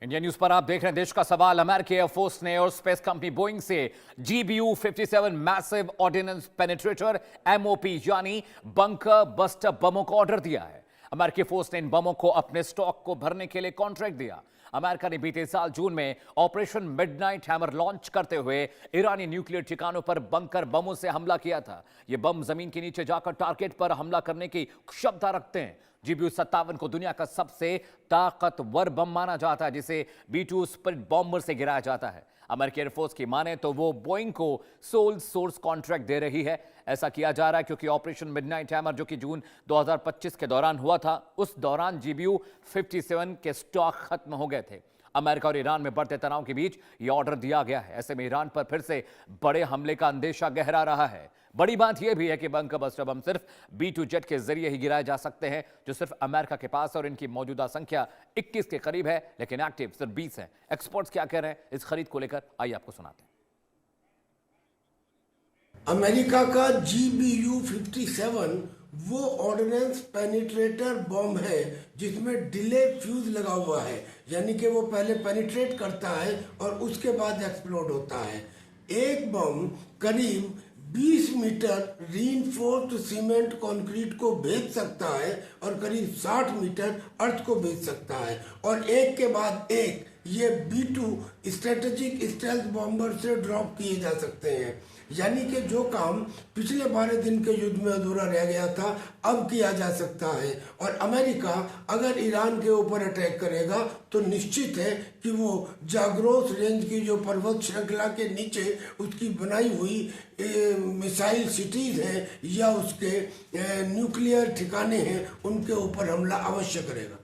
India news पर आप देख रहे हैं देश का सवाल। अमेरिकी एयरफोर्स ने एयरस्पेस कंपनी बोइंग से GBU-57 massive ordnance penetrator MOP यानी बंकर बस्टर बमों को ऑर्डर दिया है। अमेरिकी फोर्स ने इन बमों को अपने स्टॉक को भरने के लिए कॉन्ट्रैक्ट दिया। अमेरिका ने बीते साल जून में ऑपरेशन मिडनाइट हैमर लॉन्च करते हुए ईरानी न्यूक्लियर ठिकानों पर बंकर बमों से हमला किया था। ये बम जमीन के नीचे जाकर टारगेट पर हमला करने की क्षमता रखते हैं। GBU-57 को दुनिया का सबसे ताकतवर बम माना जाता है, जिसे B-2 स्पिरिट बॉम्बर से गिराया जाता है। अमेरिकी एयरफोर्स की माने तो वो बोइंग को सोल सोर्स कॉन्ट्रैक्ट दे रही है। ऐसा किया जा रहा है क्योंकि ऑपरेशन मिडनाइट हैमर जो कि जून 2025 के दौरान हुआ था, उस दौरान GBU-57 के स्टॉक खत्म हो गए थे। अमेरिका और ईरान में बढ़ते तनाव के बीच यह ऑर्डर दिया गया है। ऐसे में ईरान पर फिर से बड़े हमले का अंदेशा गहरा रहा है। बड़ी बात यह भी है कि बंकर बस्टर बम सिर्फ B-2 जेट के जरिए ही गिराए जा सकते हैं, जो सिर्फ अमेरिका के पास है और इनकी मौजूदा संख्या 21 के करीब है, लेकिन एक्टिव सिर्फ 20 है। एक्सपर्ट्स क्या कह रहे हैं इस खरीद को लेकर, आइए आपको सुनाते हैं। अमेरिका का GBU-57 वो ऑर्डिनेंस पेनिट्रेटर बॉम्ब है जिसमें डिले फ्यूज लगा हुआ है, यानी कि वो पहले पेनिट्रेट करता है और उसके बाद एक्सप्लोड होता है। एक बम करीब 20 मीटर रीइंफोर्स्ड सीमेंट कंक्रीट को भेज सकता है और करीब 60 मीटर अर्थ को भेज सकता है, और एक के बाद एक ये B-2 स्ट्रेटेजिक स्टेल्थ बॉम्बर से ड्रॉप किए जा सकते हैं। यानी कि जो काम पिछले 12 दिन के युद्ध में अधूरा रह गया था अब किया जा सकता है। और अमेरिका अगर ईरान के ऊपर अटैक करेगा तो निश्चित है कि वो जाग्रोस रेंज की जो पर्वत श्रृंखला के नीचे उसकी बनाई हुई मिसाइल सिटीज हैं या उसके न्यूक्लियर ठिकाने हैं, उनके ऊपर हमला अवश्य करेगा।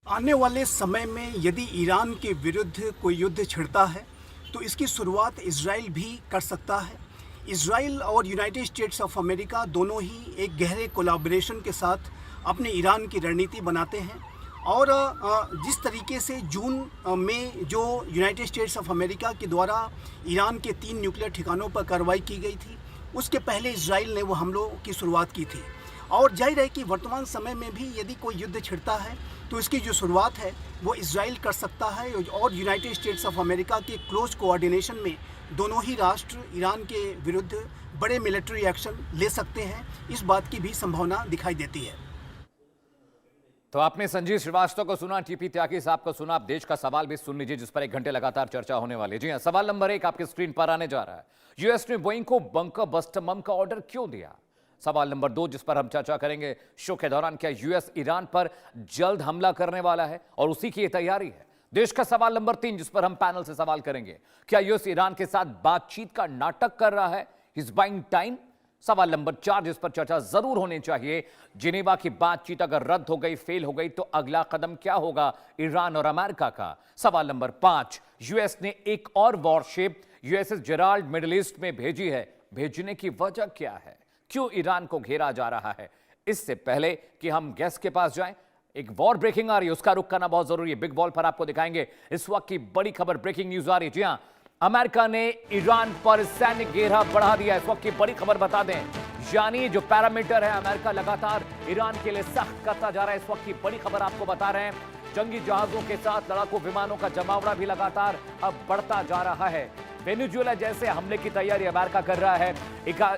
आने वाले समय में यदि ईरान के विरुद्ध कोई युद्ध छिड़ता है तो इसकी शुरुआत इजराइल भी कर सकता है। इजराइल और यूनाइटेड स्टेट्स ऑफ अमेरिका दोनों ही एक गहरे कोलैबोरेशन के साथ अपने ईरान की रणनीति बनाते हैं, और जिस तरीके से जून में जो यूनाइटेड स्टेट्स ऑफ अमेरिका के द्वारा ईरान के 3 न्यूक्लियर ठिकानों पर कार्रवाई की गई थी, उसके पहले इजराइल ने वो हमलों की शुरुआत की थी। और जाहिर है कि वर्तमान समय में भी यदि कोई युद्ध छिड़ता है तो इसकी जो शुरुआत है वो इजराइल कर सकता है, और यूनाइटेड स्टेट्स ऑफ अमेरिका के क्लोज कोऑर्डिनेशन में दोनों ही राष्ट्र ईरान के विरुद्ध बड़े मिलिट्री एक्शन ले सकते हैं। इस बात की भी संभावना दिखाई देती है। तो आपने संजीव श्रीवास्तव को सुना, TP त्यागी साहब को सुना। आप देश का सवाल भी सुन लीजिए जिस पर 1 घंटे लगातार चर्चा होने वाली है। जी हाँ, सवाल नंबर 1 आपके स्क्रीन पर आने जा रहा है। यूएस ने बोइंग को बंकर बस्टर बम का ऑर्डर क्यों दिया? सवाल नंबर 2 जिस पर हम चर्चा करेंगे शो के दौरान, क्या यूएस ईरान पर जल्द हमला करने वाला है और उसी की तैयारी है? देश का सवाल नंबर 3 जिस पर हम पैनल से सवाल करेंगे, क्या यूएस ईरान के साथ बातचीत का नाटक कर रहा है? Is buying time. सवाल नंबर 4 जिस पर चर्चा जरूर होनी चाहिए, जिनेवा की बातचीत अगर रद्द हो गई, फेल हो गई, तो अगला कदम क्या होगा ईरान और अमेरिका का? सवाल नंबर 5, यूएस ने एक और worship USS Gerald middle east में भेजी है, भेजने की वजह क्या है? क्यों ईरान को घेरा जा रहा है? इससे पहले कि हम गेस्ट के पास जाएं, एक वॉर ब्रेकिंग आ रही है, उसका रुख करना बहुत जरूरी है। बिग बॉल पर आपको दिखाएंगे इस वक्त की बड़ी खबर, ब्रेकिंग न्यूज आ रही है। जी हां, अमेरिका ने ईरान पर सैन्य घेरा बढ़ा दिया। इस वक्त की बड़ी खबर बता दें, यानी जो पैरामीटर है अमेरिका लगातार ईरान के लिए सख्त करता जा रहा है। इस वक्त की बड़ी खबर आपको बता रहे हैं, जंगी जहाजों के साथ लड़ाकू विमानों का जमावड़ा भी लगातार अब बढ़ता जा रहा है। वेनेजुएला जैसे हमले की तैयारी अमेरिका कर रहा है।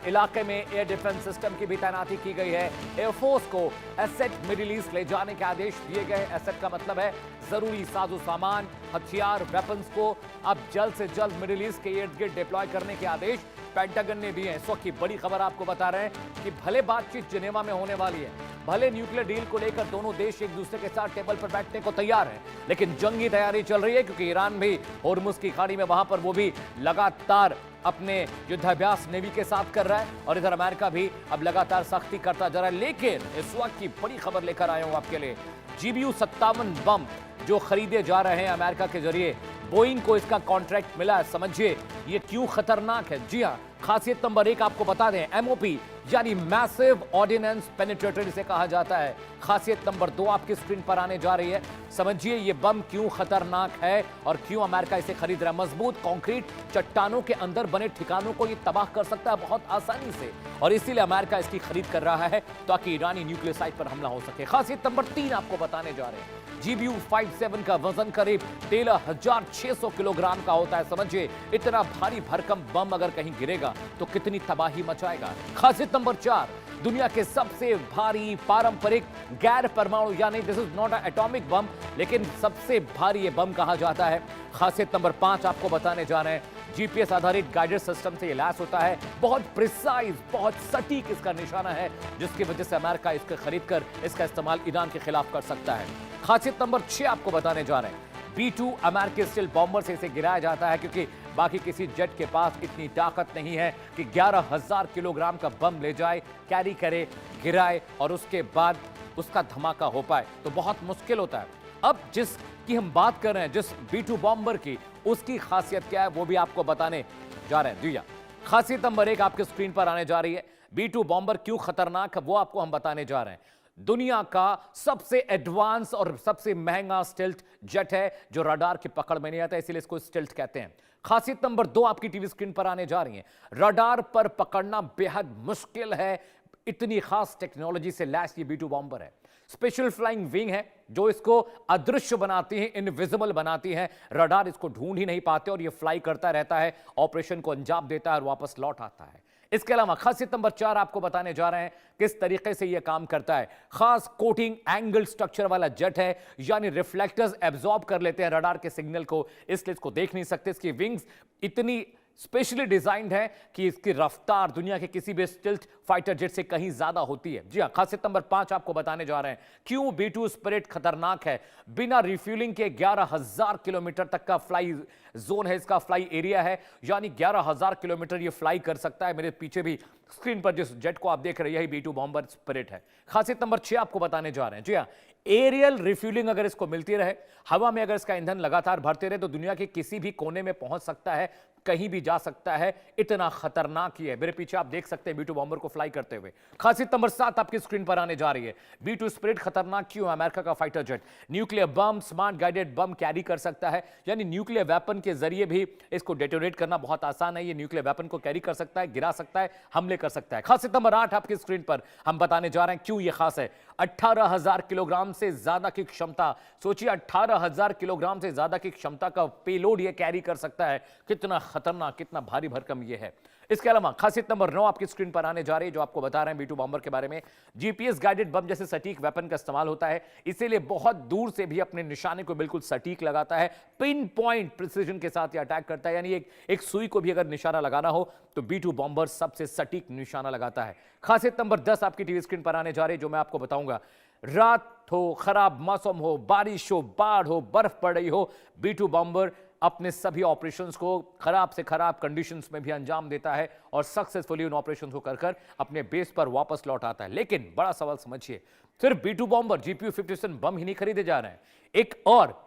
इलाके में एयर डिफेंस सिस्टम की भी तैनाती की गई है। एयरफोर्स को एसेट मिडिल ईस्ट ले जाने के आदेश दिए गए। एसेट का मतलब है जरूरी साजो सामान, हथियार, वेपन्स को अब जल्द से जल्द मिडिल ईस्ट के इर्द गिर्द डिप्लॉय करने के आदेश पेंटागन ने दिए हैं। इस वक्त की बड़ी खबर आपको बता रहे हैं कि भले बातचीत जिनेवा में होने वाली है, भले न्यूक्लियर डील को लेकर दोनों देश एक दूसरे के साथ टेबल पर बैठने को तैयार है, लेकिन जंगी तैयारी चल रही है क्योंकि ईरान भी होर्मुज की खाड़ी में वहां पर वो भी लगातार अपने युद्धाभ्यास नेवी के साथ कर रहा है, और इधर अमेरिका भी अब लगातार सख्ती करता जा रहा है। लेकिन इस वक्त की बड़ी खबर लेकर आया हूं आपके लिए, GBU-57 बम जो खरीदे जा रहे हैं अमेरिका के जरिए, बोइंग को इसका कॉन्ट्रैक्ट मिला है। समझिए ये क्यों खतरनाक है। जी हां, खासियत नंबर 1 आपको बता दें, MOP यानी मैसिव ऑर्डिनेंस पेनिट्रेटर इसे कहा जाता है। खासियत नंबर 2 आपकी स्क्रीन पर आने जा रही है। समझिए ये बम क्यों खतरनाक है और क्यों अमेरिका इसे खरीद रहा है। मजबूत कंक्रीट चट्टानों के अंदर बने ठिकानों को ये तबाह कर सकता है बहुत आसानी से, और इसीलिए अमेरिका इसकी खरीद कर रहा है ताकि ईरानी न्यूक्लियर साइट पर हमला हो सके। खासियत नंबर 3 आपको बताने जा रहे हैं। GBU-57 का वजन करीब 13,600 किलोग्राम का होता है। समझिए इतना भारी भरकम बम अगर कहीं गिरेगा तो कितनी तबाही मचाएगा। खासियत नंबर 4, दुनिया के सबसे भारी पारंपरिक गैर परमाणु, यानी this is not a atomic bomb, लेकिन सबसे भारी ये बम कहा जाता है। खासियत नंबर 5 आपको बताने जा रहे हैं। GPS आधारित गाइडेड सिस्टम से ये लैस होता है। बहुत प्रिसाइज, बहुत सटीक इसका निशाना है, जिसकी वजह से अमेरिका इसको खरीद कर इसका इस्तेमाल ईरान के खिलाफ कर सकता है। खासियत नंबर 6 आपको बताने जा रहे हैं। B-2 अमेरिकी स्टील बॉम्बर से इसे गिराया जाता है क्योंकि बाकी किसी जेट के पास इतनी ताकत नहीं है कि 11,000 किलोग्राम का बम ले जाए, कैरी करे, गिराए और उसके बाद उसका धमाका हो पाए, तो बहुत मुश्किल होता है। अब जिसकी हम बात कर रहे हैं, जिस B-2 बॉम्बर की, उसकी खासियत क्या है वो भी आपको बताने जा रहे हैं। जी खासियत नंबर 1 आपके स्क्रीन पर आने जा रही है। B-2 बॉम्बर क्यों खतरनाक है वो आपको हम बताने जा रहे हैं। दुनिया का सबसे एडवांस और सबसे महंगा स्टेल्थ जेट है जो रडार की पकड़ में नहीं आता, इसीलिए इसको स्टेल्थ कहते हैं। खासियत नंबर 2 आपकी टीवी स्क्रीन पर आने जा रही है। रडार पर पकड़ना बेहद मुश्किल है, इतनी खास टेक्नोलॉजी से लैस ये B-2 बॉम्बर है। स्पेशल फ्लाइंग विंग है जो इसको अदृश्य बनाती है, इनविजिबल बनाती है। रडार इसको ढूंढ ही नहीं पाते और ये फ्लाई करता रहता है, ऑपरेशन को अंजाम देता है और वापस लौट आता है। इसके अलावा खासियत नंबर 4 आपको बताने जा रहे हैं किस तरीके से यह काम करता है। खास कोटिंग एंगल स्ट्रक्चर वाला जेट है, यानी रिफ्लेक्टर्स एब्जॉर्ब कर लेते हैं रडार के सिग्नल को, इसलिए इसको देख नहीं सकते। इसकी विंग्स इतनी स्पेशली डिजाइंड है कि इसकी रफ्तार दुनिया के किसी भी स्टील्थ फाइटर जेट से कहीं ज्यादा होती है। जी हां, खासियत नंबर 5 आपको बताने जा रहे हैं क्यों B-2 स्पिरिट खतरनाक है। बिना रिफ्यूलिंग के 11,000 किलोमीटर तक का फ्लाई जोन है, इसका फ्लाई एरिया है, यानी 11,000 किलोमीटर ये फ्लाई कर सकता है। मेरे पीछे भी स्क्रीन पर जिस जेट को आप देख रहे हैं यही B-2 बॉम्बर स्पिरिट है। खासियत नंबर 6 आपको बताने जा रहे हैं। जी हां, एरियल रिफ्यूलिंग अगर इसको मिलती रहे, हवा में अगर इसका ईंधन लगातार भरते रहे, तो दुनिया के किसी भी कोने में पहुंच सकता है, कहीं भी जा सकता है। इतना खतरनाक ही है। मेरे पीछे आप देख सकते हैं B-2 बॉम्बर को फ्लाई करते हुए। खासियत नंबर 7 आपकी स्क्रीन पर आने जा रही है। B-2 स्पिरिट खतरनाक क्यों? अमेरिका का fighter jet nuclear bomb, smart guided bomb carry कर सकता है, यानी न्यूक्लियर वेपन के जरिए भी इसको डेटोनेट करना बहुत आसान है। ये न्यूक्लियर वेपन को कैरी कर सकता है, गिरा सकता है, हमले कर सकता है। खासियत नंबर 8 आपकी स्क्रीन पर हम बताने जा रहे हैं क्यों ये खास है। 18,000 किलोग्राम से ज्यादा की क्षमता, सोचिए 18,000 किलोग्राम से ज्यादा की क्षमता का पेलोड ये कैरी कर सकता है। कितना खतरनाक, कितना भारी भरकम ये है। इसके अलावा खासियत नंबर 9 आपकी स्क्रीन पर आने जा रही है, जो आपको बता रहे हैं B-2 बॉम्बर के बारे में। GPS गाइडेड बम जैसे सटीक वेपन का इस्तेमाल होता है, इसीलिए बहुत दूर से भी अपने निशाने को बिल्कुल सटीक लगाता है। पिन पॉइंट प्रिसीजन के साथ ये अटैक करता है, यानी एक सुई को भी अगर निशाना लगाना हो तो B-2 बॉम्बर सबसे सटीक निशाना लगाता है। खासियत नंबर 10 आपकी टीवी स्क्रीन पर आने जा रही है, जो मैं आपको बताऊंगा। रात हो, खराब मौसम हो, बारिश हो, बाढ़ हो, बर्फ पड़ रही हो, B-2 बॉम्बर अपने सभी ऑपरेशंस को खराब से खराब कंडीशंस में भी अंजाम देता है और सक्सेसफुली उन ऑपरेशंस को कर अपने बेस पर वापस लौट आता है। लेकिन बड़ा सवाल समझिए, सिर्फ B-2 बॉम्बर, GBU-57 बम ही नहीं खरीदे जा रहे हैं। एक और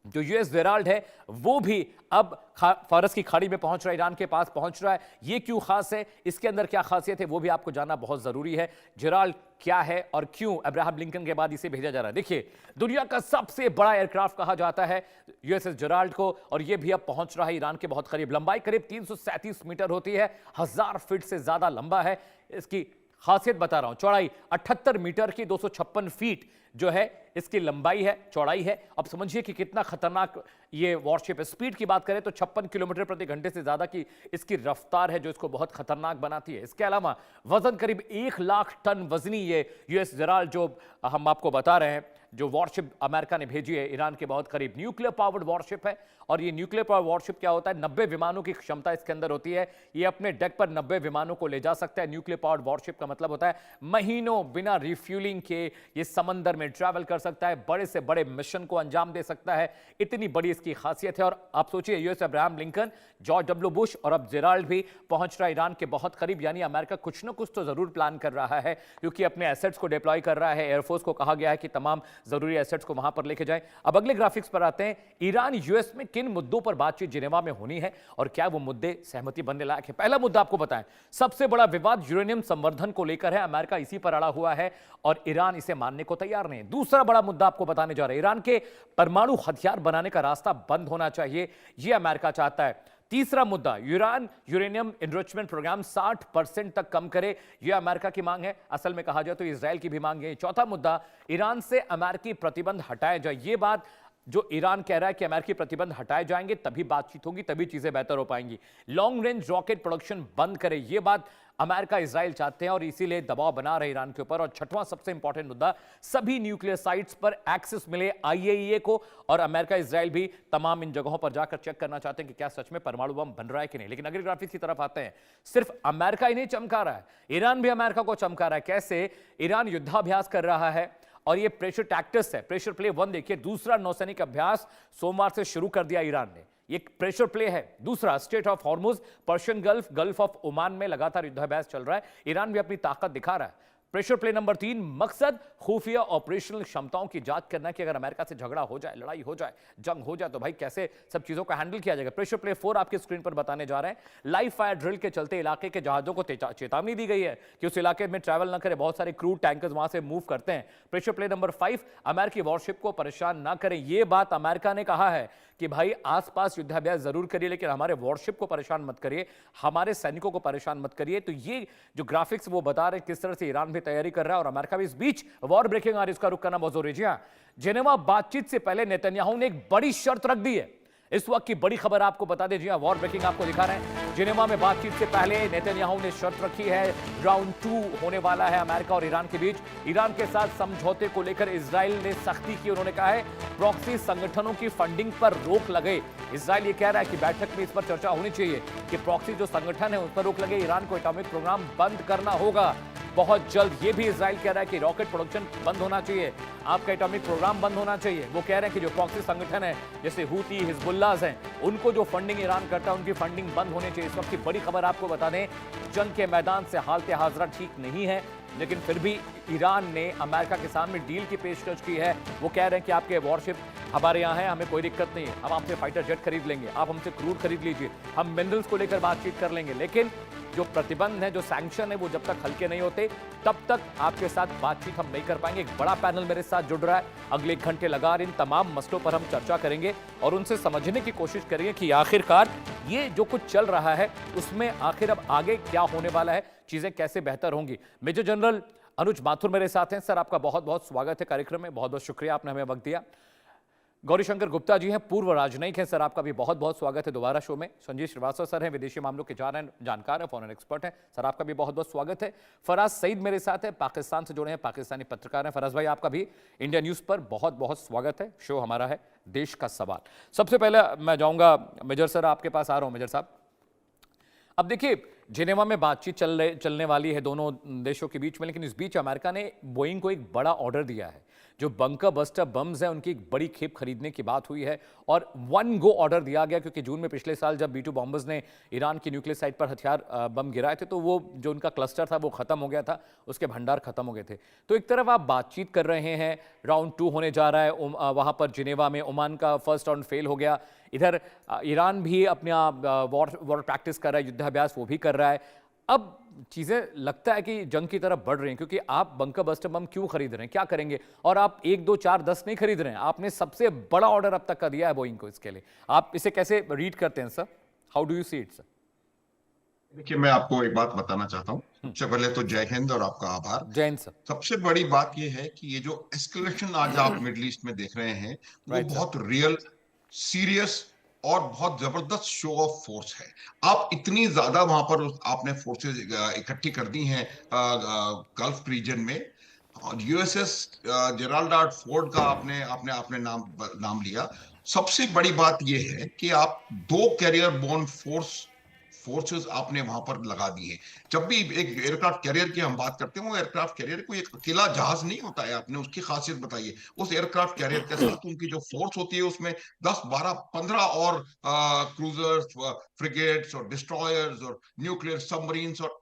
जो US जेराल्ड है वो भी अब फारस की खाड़ी में पहुंच रहा है, ईरान के पास पहुंच रहा है। ये क्यों खास है, इसके अंदर क्या खासियत है, वो भी आपको जानना बहुत जरूरी है। जेराल्ड क्या है और क्यों अब्राहम लिंकन के बाद इसे भेजा जा रहा है। देखिए, दुनिया का सबसे बड़ा एयरक्राफ्ट कहा जाता है USS जेराल्ड को, और ये भी अब पहुंच रहा है ईरान के बहुत करीब। लंबाई करीब 337 मीटर होती है, 1000 फीट से ज्यादा लंबा है। इसकी खासियत बता रहा हूं, चौड़ाई 78 मीटर की 256 फीट जो है इसकी लंबाई है, चौड़ाई है। अब समझिए कि कितना खतरनाक ये वॉरशिप है। स्पीड की बात करें तो 56 किलोमीटर प्रति घंटे से ज्यादा की इसकी रफ्तार है, जो इसको बहुत खतरनाक बनाती है। इसके अलावा वजन करीब 1 लाख टन वजनी ये US जेराल्ड जो हम आपको बता रहे हैं, जो वॉरशिप अमेरिका ने भेजी है ईरान के बहुत करीब, न्यूक्लियर पावर्ड वॉरशिप है। और ये न्यूक्लियर पावर वॉरशिप क्या होता है, 90 विमानों की क्षमता इसके अंदर होती है। ये अपने डेक पर 90 विमानों को ले जा सकता है। न्यूक्लियर पावर्ड वॉरशिप का मतलब होता है महीनों बिना रिफ्यूलिंग के ये समंदर में ट्रैवल कर सकता है, बड़े से बड़े मिशन को अंजाम दे सकता है। इतनी बड़ी इसकी खासियत है। और आप सोचिए, US Abraham Lincoln, George W Bush और अब जेराल्ड भी पहुंच रहा है ईरान के बहुत करीब, यानी अमेरिका कुछ ना कुछ तो जरूर प्लान कर रहा है, क्योंकि अपने एसेट्स को डिप्लॉय कर रहा है। एयरफोर्स को कहा गया है कि तमाम जरूरी एसेट्स को वहां पर लेके जाएं। अब अगले ग्राफिक्स पर आते हैं। ईरान यूएस में किन मुद्दों पर बातचीत जिनेवा में होनी है और क्या वो मुद्दे सहमति बनने लायक है। पहला मुद्दा आपको बताएं, सबसे बड़ा विवाद यूरेनियम संवर्धन को लेकर है। अमेरिका इसी पर अड़ा हुआ है और ईरान इसे मानने को तैयार नहीं है। दूसरा बड़ा मुद्दा आपको बताने जा रहे हैं, ईरान के परमाणु हथियार बनाने का रास्ता बंद होना चाहिए, यह अमेरिका चाहता है। तीसरा मुद्दा, ईरान यूरेनियम एनरिचमेंट प्रोग्राम 60% तक कम करे, यह अमेरिका की मांग है। असल में कहा जाए तो इजराइल की भी मांग है। चौथा मुद्दा, ईरान से अमेरिकी प्रतिबंध हटाए जाए। यह बात जो ईरान कह रहा है कि अमेरिकी प्रतिबंध हटाए जाएंगे तभी बातचीत होगी, तभी चीजें बेहतर हो पाएंगी। लॉन्ग रेंज रॉकेट प्रोडक्शन बंद करे, यह बात अमेरिका इजराइल चाहते हैं और इसीलिए दबाव बना रहे ईरान के ऊपर। और छठवां सबसे इंपॉर्टेंट मुद्दा, सभी न्यूक्लियर साइट्स पर एक्सेस मिले आईएईए को, और अमेरिका इजराइल भी तमाम इन जगहों पर जाकर चेक करना चाहते हैं कि क्या सच में परमाणु बम बन रहा है कि नहीं। लेकिन अगले ग्राफिक्स की तरफ आते हैं, सिर्फ अमेरिका ही नहीं चमका रहा है, ईरान भी अमेरिका को चमका रहा है। कैसे? ईरान युद्धाभ्यास कर रहा है और ये प्रेशर टैक्टिक्स है। प्रेशर प्ले 1 देखिए, दूसरा नौसैनिक अभ्यास सोमवार से शुरू कर दिया ईरान ने, ये प्रेशर प्ले है। दूसरा, state of Hormuz, Persian gulf, gulf of Oman में लगातार युद्धाभ्यास चल रहा है, ईरान भी अपनी ताकत दिखा रहा है। प्रेशर प्ले नंबर 3, मकसद खुफिया ऑपरेशनल क्षमताओं की जांच करना कि अगर अमेरिका से झगड़ा हो जाए, लड़ाई हो जाए, जंग हो जाए तो भाई कैसे सब चीजों का हैंडल किया जाएगा। प्रेशर प्ले 4 आपके स्क्रीन पर बताने जा रहे हैं। लाइव फायर ड्रिल के चलते इलाके के जहाजों को चेतावनी दी गई है कि उस इलाके में ट्रैवल न करें, बहुत सारे क्रूड टैंकर्स वहां से मूव करते हैं। प्रेशर प्ले नंबर 5, अमेरिकी वॉरशिप को परेशान न करें। यह बात अमेरिका ने कहा है कि भाई आसपास युद्धाभ्यास जरूर करिए लेकिन हमारे वॉरशिप को परेशान मत करिए, हमारे सैनिकों को परेशान मत करिए। तो ये जो ग्राफिक्स वो बता रहे हैं किस तरह से ईरान भी तैयारी कर रहा है और अमेरिका भी। इस बीच वॉर ब्रेकिंग और इसका रुख करना बहुत जरूरी है। जी हां, जिनेवा बातचीत से पहले नेतन्याहू ने एक बड़ी शर्त रख दी है। इस वक्त की बड़ी खबर आपको बता दें, जी हां, वॉर ब्रेकिंग आपको दिखा रहे हैं। जिनेवा में बातचीत से पहले नेतन्याहू ने शर्त रखी है, राउंड 2 होने वाला है अमेरिका और ईरान के बीच। ईरान के साथ समझौते को लेकर इजराइल ने सख्ती की। उन्होंने कहा है प्रॉक्सी संगठनों की फंडिंग पर रोक लगे। इजराइल ये कह रहा है कि बैठक में इस पर चर्चा होनी चाहिए कि प्रॉक्सी जो संगठन है उस पर रोक लगे। ईरान को एटॉमिक प्रोग्राम बंद करना होगा बहुत जल्द। ये भी इजराइल कह रहा है कि रॉकेट प्रोडक्शन बंद होना चाहिए, आपका एटॉमिक प्रोग्राम बंद होना चाहिए। वो कह रहे हैं कि जो प्रॉक्सी संगठन है जैसे हूती, हिजबुल्लाह हैं, उनको जो फंडिंग ईरान करता है उनकी फंडिंग बंद होनी चाहिए। इस वक्त की बड़ी खबर आपको बता दें, जंग के मैदान से हालत हाजरा ठीक नहीं है, लेकिन फिर भी ईरान ने अमेरिका के सामने डील की पेशकश की है। वो कह रहे हैं कि आपके वॉरशिप हमारे यहाँ है, हमें कोई दिक्कत नहीं है, हम आपसे फाइटर जेट खरीद लेंगे, आप हमसे क्रूड खरीद लीजिए, हम मिनरल्स को लेकर बातचीत कर लेंगे, लेकिन जो प्रतिबंध है, जो सैंक्शन है, वो जब तक हल्के नहीं होते तब तक आपके साथ बातचीत हम नहीं कर पाएंगे। एक बड़ा पैनल मेरे साथ जुड़ रहा है, अगले 1 घंटे लगातार इन तमाम मसलों पर हम चर्चा करेंगे और उनसे समझने की कोशिश करेंगे कि आखिरकार ये जो कुछ चल रहा है उसमें आखिर अब आगे क्या होने वाला है, चीजें कैसे बेहतर होंगी। मेजर जनरल अनुज माथुर मेरे साथ हैं। सर, आपका बहुत बहुत स्वागत है कार्यक्रम में, बहुत बहुत शुक्रिया आपने हमें वक्त दिया। गौरीशंकर गुप्ता जी हैं, पूर्व राजनयिक हैं, सर आपका भी बहुत बहुत स्वागत है दोबारा शो में। संजीव श्रीवास्तव सर हैं, विदेशी मामलों के जानकार हैं, फॉरेन एक्सपर्ट हैं, सर आपका भी बहुत बहुत स्वागत है। फराज सईद मेरे साथ है, पाकिस्तान से जुड़े हैं, पाकिस्तानी पत्रकार हैं। फराज भाई, आपका भी इंडिया न्यूज़ पर बहुत बहुत स्वागत है। शो हमारा है देश का सवाल। सबसे पहले मैं जाऊँगा मेजर सर, आपके पास आ रहा हूँ। मेजर साहब, अब देखिए जिनेवा में बातचीत चलने वाली है दोनों देशों के बीच में, लेकिन इस बीच अमेरिका ने बोइंग को एक बड़ा ऑर्डर दिया है। जो बंकर बस्टर बम्स हैं उनकी एक बड़ी खेप खरीदने की बात हुई है और 1 गो ऑर्डर दिया गया, क्योंकि जून में पिछले साल जब B2 बॉम्बर्स ने ईरान की न्यूक्लियर साइट पर हथियार बम गिराए थे तो वो जो उनका क्लस्टर था वो खत्म हो गया था, उसके भंडार खत्म हो गए थे। तो एक तरफ आप बातचीत कर रहे हैं, राउंड 2 होने जा रहा है वहाँ पर जिनेवा में, ओमान का फर्स्ट राउंड फेल हो गया, इधर ईरान भी अपना वॉर प्रैक्टिस कर रहा है, युद्धाभ्यास वो भी कर रहा है। अब चीजें लगता है कि जंग की तरफ बढ़ रही हैं, क्योंकि आप बंकर बस्टर बम क्यों खरीद रहे हैं, क्या करेंगे? और आप 1, 2, 4, 10 नहीं खरीद रहे हैं, आपने सबसे बड़ा ऑर्डर अब तक का दिया है बोइंग को। इसके लिए आप इसे कैसे रीड करते हैं sir? How do you see it sir? देखिए, मैं आपको एक बात बताना चाहता हूँ। सबसे पहले तो जय हिंद और आपका आभार। जय हिंद सर। सबसे बड़ी बात यह है कि ये जो एस्केलेशन आज आप मिडिल ईस्ट में देख रहे हैं वो बहुत रियल, सीरियस और बहुत जबरदस्त शो ऑफ फोर्स है। आप इतनी ज्यादा वहां पर आपने फोर्सेस इकट्ठी कर दी हैं गल्फ रीजन में। यूएसएस जेराल्ड आर फोर्ड का आपने नाम लिया। सबसे बड़ी बात यह है कि आप 2 कैरियर बोर्न फोर्सेस आपने वहां पर लगा दी है। जब भी एक एयरक्राफ्ट कैरियर की हम बात करते हैं, वो एयरक्राफ्ट कैरियर कोई एक अकेला जहाज नहीं होता है। आपने उसकी खासियत बताई है। उस एयरक्राफ्ट कैरियर के साथ उनकी जो फोर्स होती है उसमें 10, 12, 15 और क्रूजर्स, फ्रिगेट्स और डिस्ट्रॉयर्स और न्यूक्लियर सबमरीन्स और